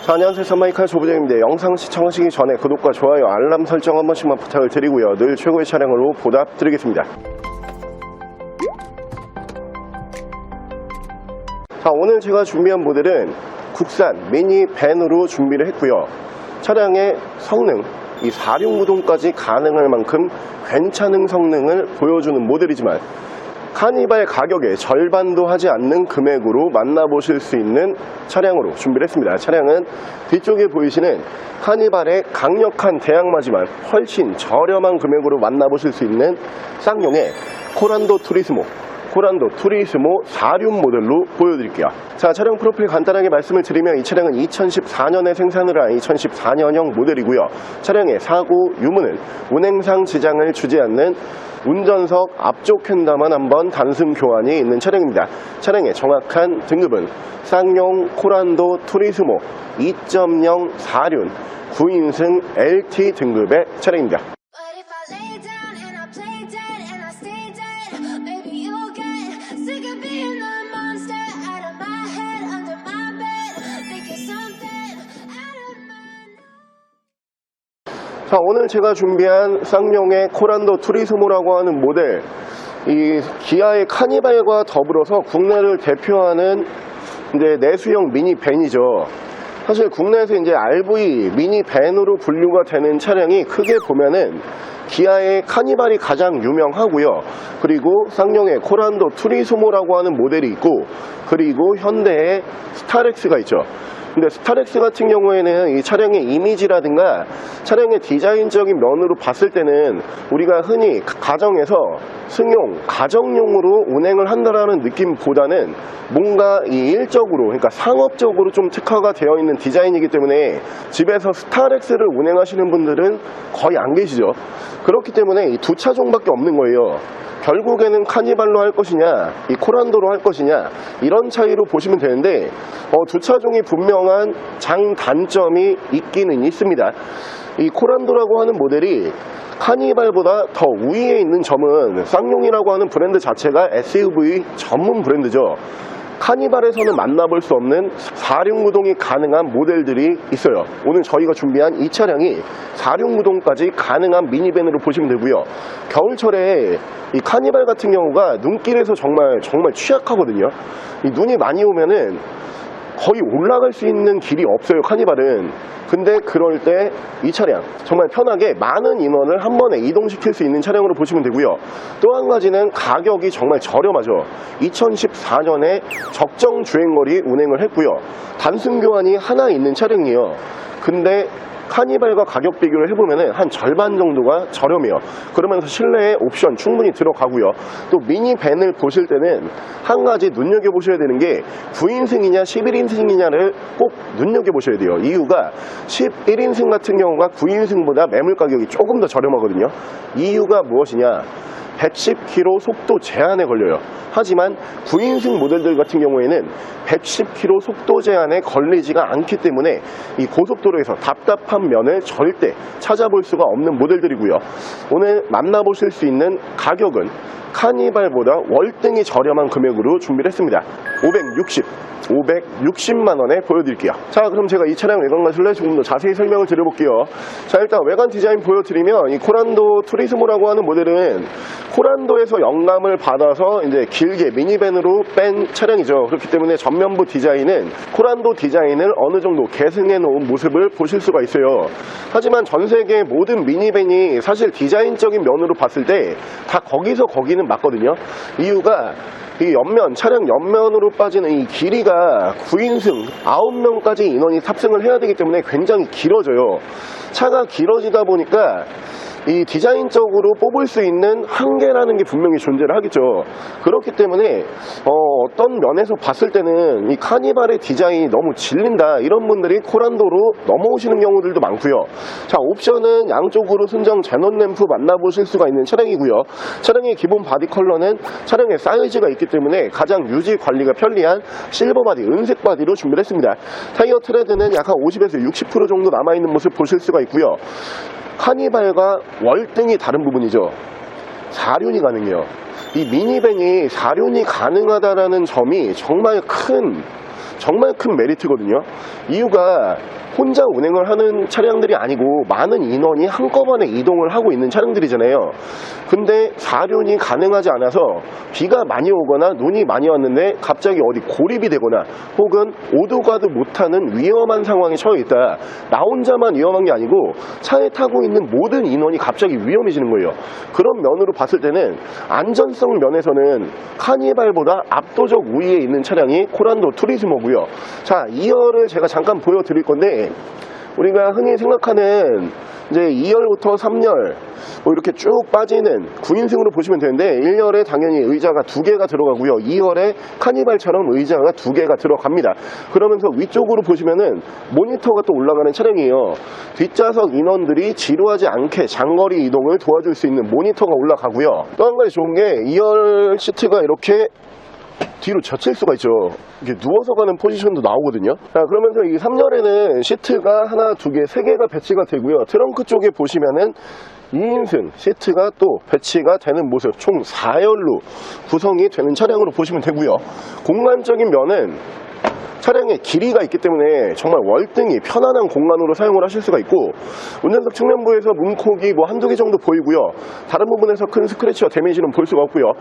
자, 안녕하세요. 선마이카 조부장입니다. 영상 시청하시기 전에 구독과 좋아요, 알람 설정 한 번씩만 부탁을 드리고요. 늘 최고의 차량으로 보답드리겠습니다. 자, 오늘 제가 준비한 모델은 국산 미니밴으로 준비를 했고요. 차량의 성능, 이 4륜구동까지 가능할 만큼 괜찮은 성능을 보여주는 모델이지만 카니발 가격의 절반도 하지 않는 금액으로 만나보실 수 있는 차량으로 준비를 했습니다. 차량은 뒤쪽에 보이시는 카니발의 강력한 대항마지만 훨씬 저렴한 금액으로 만나보실 수 있는 쌍용의 코란도 투리스모 4륜 모델로 보여드릴게요. 자, 차량 프로필 간단하게 말씀을 드리면 이 차량은 2014년에 생산을 한 2014년형 모델이고요. 차량의 사고 유무는 운행상 지장을 주지 않는 운전석 앞쪽 휀다만 한번 단순 교환이 있는 차량입니다. 차량의 정확한 등급은 쌍용 코란도 투리스모 2.0 4륜 9인승 LT 등급의 차량입니다. 자, 오늘 제가 준비한 쌍용의 코란도 투리스모라고 하는 모델, 이 기아의 카니발과 더불어서 국내를 대표하는 이제 내수형 미니밴이죠. 사실 국내에서 이제 RV 미니밴으로 분류가 되는 차량이 크게 보면은 기아의 카니발이 가장 유명하고요. 그리고 쌍용의 코란도 투리스모라고 하는 모델이 있고, 그리고 현대의 스타렉스가 있죠. 근데 스타렉스 같은 경우에는 이 차량의 이미지라든가 차량의 디자인적인 면으로 봤을 때는 우리가 흔히 가정에서 승용, 가정용으로 운행을 한다라는 느낌보다는 뭔가 이 일적으로, 그러니까 상업적으로 좀 특화가 되어 있는 디자인이기 때문에 집에서 스타렉스를 운행하시는 분들은 거의 안 계시죠. 그렇기 때문에 이 두 차종밖에 없는 거예요. 결국에는 카니발로 할 것이냐, 이 코란도로 할 것이냐, 이런 차이로 보시면 되는데 두 차종이 분명한 장단점이 있기는 있습니다. 이 코란도라고 하는 모델이 카니발보다 더 우위에 있는 점은 쌍용이라고 하는 브랜드 자체가 SUV 전문 브랜드죠. 카니발에서는 만나볼 수 없는 4륜구동이 가능한 모델들이 있어요. 오늘 저희가 준비한 이 차량이 4륜구동까지 가능한 미니밴으로 보시면 되고요. 겨울철에 이 카니발 같은 경우가 눈길에서 정말 취약하거든요. 이 눈이 많이 오면은 거의 올라갈 수 있는 길이 없어요, 카니발은. 근데 그럴 때 이 차량 정말 편하게 많은 인원을 한 번에 이동시킬 수 있는 차량으로 보시면 되고요. 또 한 가지는 가격이 정말 저렴하죠. 2014년에 적정 주행거리 운행을 했고요. 단순 교환이 하나 있는 차량이에요. 근데 카니발과 가격 비교를 해보면 한 절반 정도가 저렴해요. 그러면서 실내에 옵션 충분히 들어가고요. 또 미니밴을 보실 때는 한 가지 눈여겨보셔야 되는 게 9인승이냐 11인승이냐를 꼭 눈여겨보셔야 돼요. 이유가 11인승 같은 경우가 9인승보다 매물 가격이 조금 더 저렴하거든요. 이유가 무엇이냐? 110km 속도 제한에 걸려요. 하지만 9인승 모델들 같은 경우에는 110km 속도 제한에 걸리지가 않기 때문에 이 고속도로에서 답답한 면을 절대 찾아볼 수가 없는 모델들이고요. 오늘 만나보실 수 있는 가격은 카니발보다 월등히 저렴한 금액으로 준비를 했습니다. 560만 원에 보여드릴게요. 자, 그럼 제가 이 차량 외관 가실래 조금 더 자세히 설명을 드려볼게요. 자, 일단 외관 디자인 보여드리면 이 코란도 투리스모라고 하는 모델은 코란도에서 영감을 받아서 이제 길게 미니밴으로 뺀 차량이죠. 그렇기 때문에 전면부 디자인은 코란도 디자인을 어느 정도 계승해 놓은 모습을 보실 수가 있어요. 하지만 전 세계 모든 미니밴이 사실 디자인적인 면으로 봤을 때 다 거기서 거기는 맞거든요. 이유가 이 차량 옆면으로 빠지는 이 길이가 9인승 9명까지 인원이 탑승을 해야 되기 때문에 굉장히 길어져요. 차가 길어지다 보니까 이 디자인적으로 뽑을 수 있는 한계라는 게 분명히 존재를 하겠죠. 그렇기 때문에 어떤 면에서 봤을 때는 이 카니발의 디자인이 너무 질린다, 이런 분들이 코란도로 넘어오시는 경우들도 많고요. 자, 옵션은 양쪽으로 순정 제논 램프 만나보실 수가 있는 차량이고요. 차량의 기본 바디 컬러는 차량의 사이즈가 있기 때문에 가장 유지 관리가 편리한 실버 바디, 은색 바디로 준비를 했습니다. 타이어 트레드는 약 한 50에서 60% 정도 남아있는 모습 보실 수가 있고요. 카니발과 월등히 다른 부분이죠. 4륜이 가능해요. 이 미니밴이 4륜이 가능하다라는 점이 정말 큰 정말 큰 메리트거든요. 이유가 혼자 운행을 하는 차량들이 아니고 많은 인원이 한꺼번에 이동을 하고 있는 차량들이잖아요. 근데 4륜이 가능하지 않아서 비가 많이 오거나 눈이 많이 왔는데 갑자기 어디 고립이 되거나 혹은 오도 가도 못하는 위험한 상황에 처해 있다. 나 혼자만 위험한 게 아니고 차에 타고 있는 모든 인원이 갑자기 위험해지는 거예요. 그런 면으로 봤을 때는 안전성 면에서는 카니발보다 압도적 우위에 있는 차량이 코란도 투리스모고요. 자, 2열을 제가 잠깐 보여드릴 건데, 우리가 흔히 생각하는 이제 2열부터 3열 뭐 이렇게 쭉 빠지는 9인승으로 보시면 되는데, 1열에 당연히 의자가 2개가 들어가고요. 2열에 카니발처럼 의자가 2개가 들어갑니다. 그러면서 위쪽으로 보시면은 모니터가 또 올라가는 차량이에요. 뒷좌석 인원들이 지루하지 않게 장거리 이동을 도와줄 수 있는 모니터가 올라가고요. 또 한 가지 좋은 게 2열 시트가 이렇게 뒤로 젖힐 수가 있죠. 이게 누워서 가는 포지션도 나오거든요. 자, 그러면서 이 3열에는 시트가 하나, 두 개, 세 개가 배치가 되고요. 트렁크 쪽에 보시면은 2인승 시트가 또 배치가 되는 모습, 총 4열로 구성이 되는 차량으로 보시면 되고요. 공간적인 면은 차량에 길이가 있기 때문에 정말 월등히 편안한 공간으로 사용을 하실 수가 있고, 운전석 측면부에서 문콕이 뭐 한두 개 정도 보이고요. 다른 부분에서 큰 스크래치와 데미지는 볼 수가 없고요.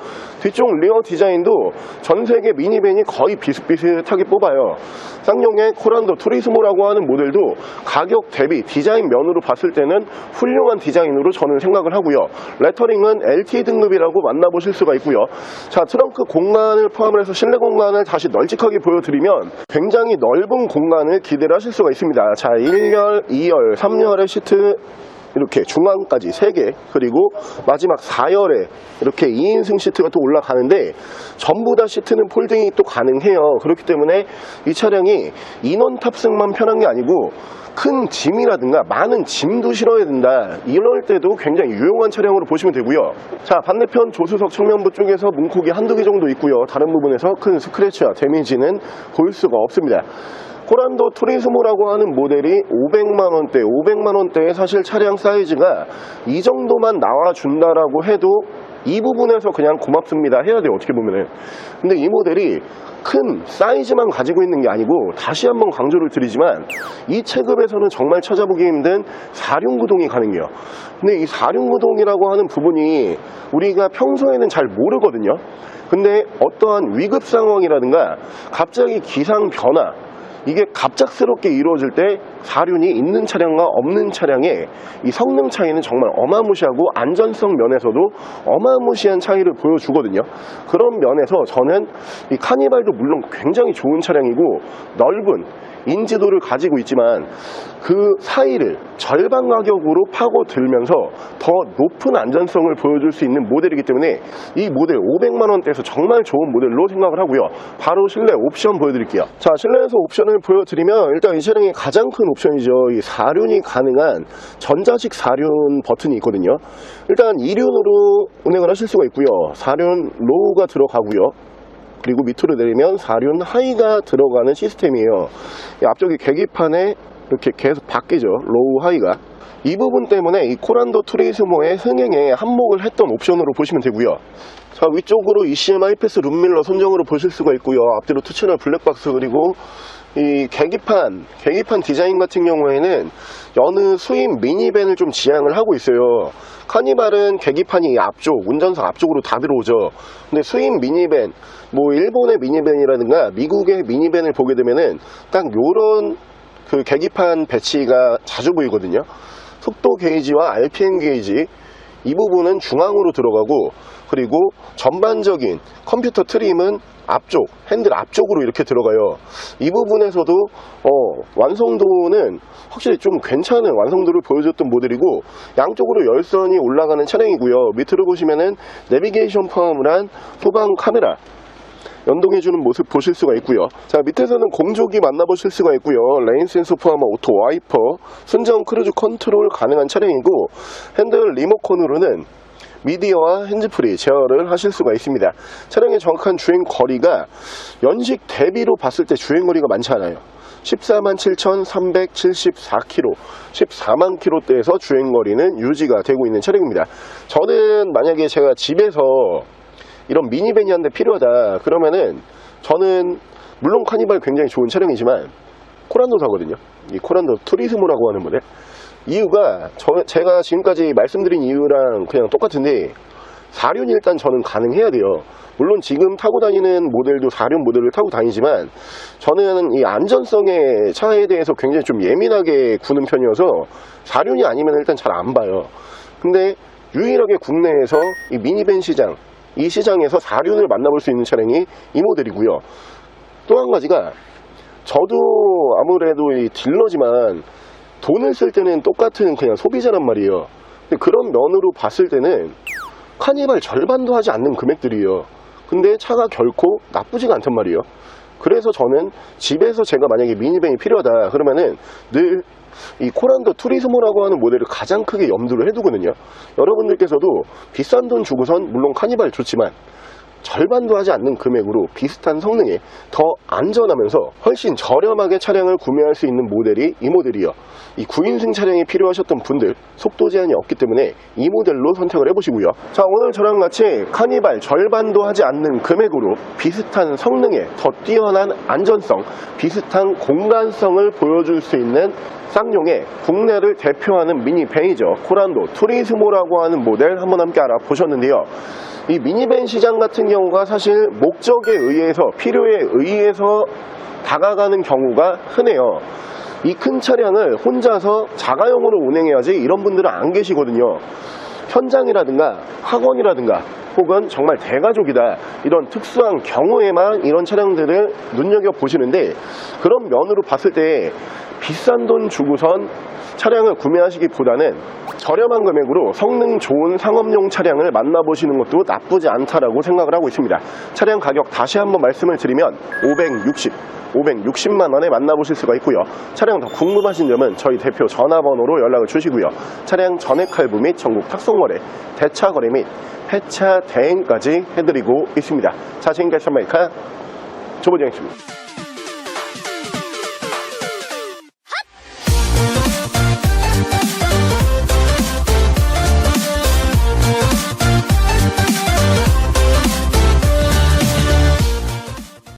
뒤쪽 리어 디자인도 전 세계 미니밴이 거의 비슷비슷하게 뽑아요. 쌍용의 코란도 투리스모라고 하는 모델도 가격 대비 디자인 면으로 봤을 때는 훌륭한 디자인으로 저는 생각을 하고요. 레터링은 LT 등급이라고 만나보실 수가 있고요. 자, 트렁크 공간을 포함해서 실내 공간을 다시 널찍하게 보여드리면 굉장히 넓은 공간을 기대를 하실 수가 있습니다. 자, 1열, 2열, 3열의 시트 이렇게 중앙까지 3개, 그리고 마지막 4열에 이렇게 2인승 시트가 또 올라가는데, 전부 다 시트는 폴딩이 또 가능해요. 그렇기 때문에 이 차량이 인원 탑승만 편한 게 아니고 큰 짐이라든가 많은 짐도 실어야 된다, 이럴 때도 굉장히 유용한 차량으로 보시면 되고요. 자, 반대편 조수석 측면부 쪽에서 문콕이 한두 개 정도 있고요. 다른 부분에서 큰 스크래치와 데미지는 볼 수가 없습니다. 코란도 투리스모라고 하는 모델이 500만원대에 사실 차량 사이즈가 이 정도만 나와준다라고 해도 이 부분에서 그냥 고맙습니다 해야 돼요, 어떻게 보면은. 근데 이 모델이 큰 사이즈만 가지고 있는 게 아니고, 다시 한번 강조를 드리지만 이 체급에서는 정말 찾아보기 힘든 4륜 구동이 가능해요. 근데 이 4륜 구동이라고 하는 부분이 우리가 평소에는 잘 모르거든요. 근데 어떠한 위급 상황이라든가 갑자기 기상 변화, 이게 갑작스럽게 이루어질 때 4륜이 있는 차량과 없는 차량의 이 성능 차이는 정말 어마무시하고 안전성 면에서도 어마무시한 차이를 보여주거든요. 그런 면에서 저는 이 카니발도 물론 굉장히 좋은 차량이고 넓은 인지도를 가지고 있지만 그 사이를 절반 가격으로 파고들면서 더 높은 안전성을 보여줄 수 있는 모델이기 때문에 이 모델 500만원대에서 정말 좋은 모델로 생각을 하고요. 바로 실내 옵션 보여드릴게요. 자, 실내에서 옵션을 보여드리면 일단 이 차량의 가장 큰 옵션이죠. 이 4륜이 가능한 전자식 4륜 버튼이 있거든요. 일단 2륜으로 운행을 하실 수가 있고요. 4륜 로우가 들어가고요. 그리고 밑으로 내리면 4륜 하이가 들어가는 시스템이에요. 앞쪽에 계기판에 이렇게 계속 바뀌죠, 로우 하이가. 이 부분 때문에 이 코란도 투리스모의 흥행에 한몫을 했던 옵션으로 보시면 되고요. 자, 위쪽으로 ECM 하이패스 룸밀러 선정으로 보실 수가 있고요. 앞뒤로 투채널 블랙박스, 그리고 이 계기판 디자인 같은 경우에는 여느 수입 미니밴을 좀 지향을 하고 있어요. 카니발은 계기판이 앞쪽, 운전석 앞쪽으로 다 들어오죠. 근데 수입 미니밴, 뭐 일본의 미니밴이라든가 미국의 미니밴을 보게 되면은 딱 요런 그 계기판 배치가 자주 보이거든요. 속도 게이지와 RPM 게이지, 이 부분은 중앙으로 들어가고, 그리고 전반적인 컴퓨터 트림은 앞쪽, 핸들 앞쪽으로 이렇게 들어가요. 이 부분에서도 완성도는 확실히 좀 괜찮은 완성도를 보여줬던 모델이고, 양쪽으로 열선이 올라가는 차량이고요. 밑으로 보시면은 내비게이션 포함을 한 후방 카메라 연동해주는 모습 보실 수가 있고요. 자, 밑에서는 공조기 만나보실 수가 있고요. 레인 센서 포함한 오토 와이퍼, 순정 크루즈 컨트롤 가능한 차량이고, 핸들 리모컨으로는 미디어와 핸즈프리 제어를 하실 수가 있습니다. 차량의 정확한 주행 거리가 연식 대비로 봤을 때 주행 거리가 많지 않아요. 147,374km, 14만 km대에서 주행 거리는 유지가 되고 있는 차량입니다. 저는 만약에 제가 집에서 이런 미니밴이 한 대 필요하다 그러면은 저는 물론 카니발 굉장히 좋은 차량이지만 코란도사거든요. 이 코란도 투리스모라고 하는 모델. 이유가 제가 지금까지 말씀드린 이유랑 그냥 똑같은데 4륜이 일단 저는 가능해야 돼요. 물론 지금 타고 다니는 모델도 4륜 모델을 타고 다니지만 저는 이 안전성의 차에 대해서 굉장히 좀 예민하게 구는 편이어서 4륜이 아니면 일단 잘 안 봐요. 근데 유일하게 국내에서 이 미니밴 시장, 이 시장에서 4륜을 만나볼 수 있는 차량이 이 모델이고요. 또 한 가지가 저도 아무래도 이 딜러지만 돈을 쓸 때는 똑같은 그냥 소비자란 말이에요. 근데 그런 면으로 봤을 때는 카니발 절반도 하지 않는 금액들이에요. 근데 차가 결코 나쁘지가 않단 말이에요. 그래서 저는 집에서 제가 만약에 미니밴이 필요하다 그러면은 늘 이 코란도 투리스모라고 하는 모델을 가장 크게 염두를 해두거든요. 여러분들께서도 비싼 돈 주고선 물론 카니발 좋지만 절반도 하지 않는 금액으로 비슷한 성능에 더 안전하면서 훨씬 저렴하게 차량을 구매할 수 있는 모델이 이 모델이요. 이 9인승 차량이 필요하셨던 분들 속도 제한이 없기 때문에 이 모델로 선택을 해보시고요. 자, 오늘 저랑 같이 카니발 절반도 하지 않는 금액으로 비슷한 성능에 더 뛰어난 안전성, 비슷한 공간성을 보여줄 수 있는 쌍용의 국내를 대표하는 미니밴이죠. 코란도 투리스모라고 하는 모델 한번 함께 알아보셨는데요. 이 미니밴 시장 같은 경우가 사실 목적에 의해서, 필요에 의해서 다가가는 경우가 흔해요. 이 큰 차량을 혼자서 자가용으로 운행해야지 이런 분들은 안 계시거든요. 현장이라든가 학원이라든가 혹은 정말 대가족이다 이런 특수한 경우에만 이런 차량들을 눈여겨보시는데, 그런 면으로 봤을 때 비싼 돈 주고선 차량을 구매하시기보다는 저렴한 금액으로 성능 좋은 상업용 차량을 만나보시는 것도 나쁘지 않다라고 생각을 하고 있습니다. 차량 가격 다시 한번 말씀을 드리면 560만 원에 만나보실 수가 있고요. 차량 더 궁금하신 점은 저희 대표 전화번호로 연락을 주시고요. 차량 전액 할부 및 전국 탁송거래, 대차 거래 및 폐차 대행까지 해드리고 있습니다. 자, 지금까지 션마이카 조보정입니다.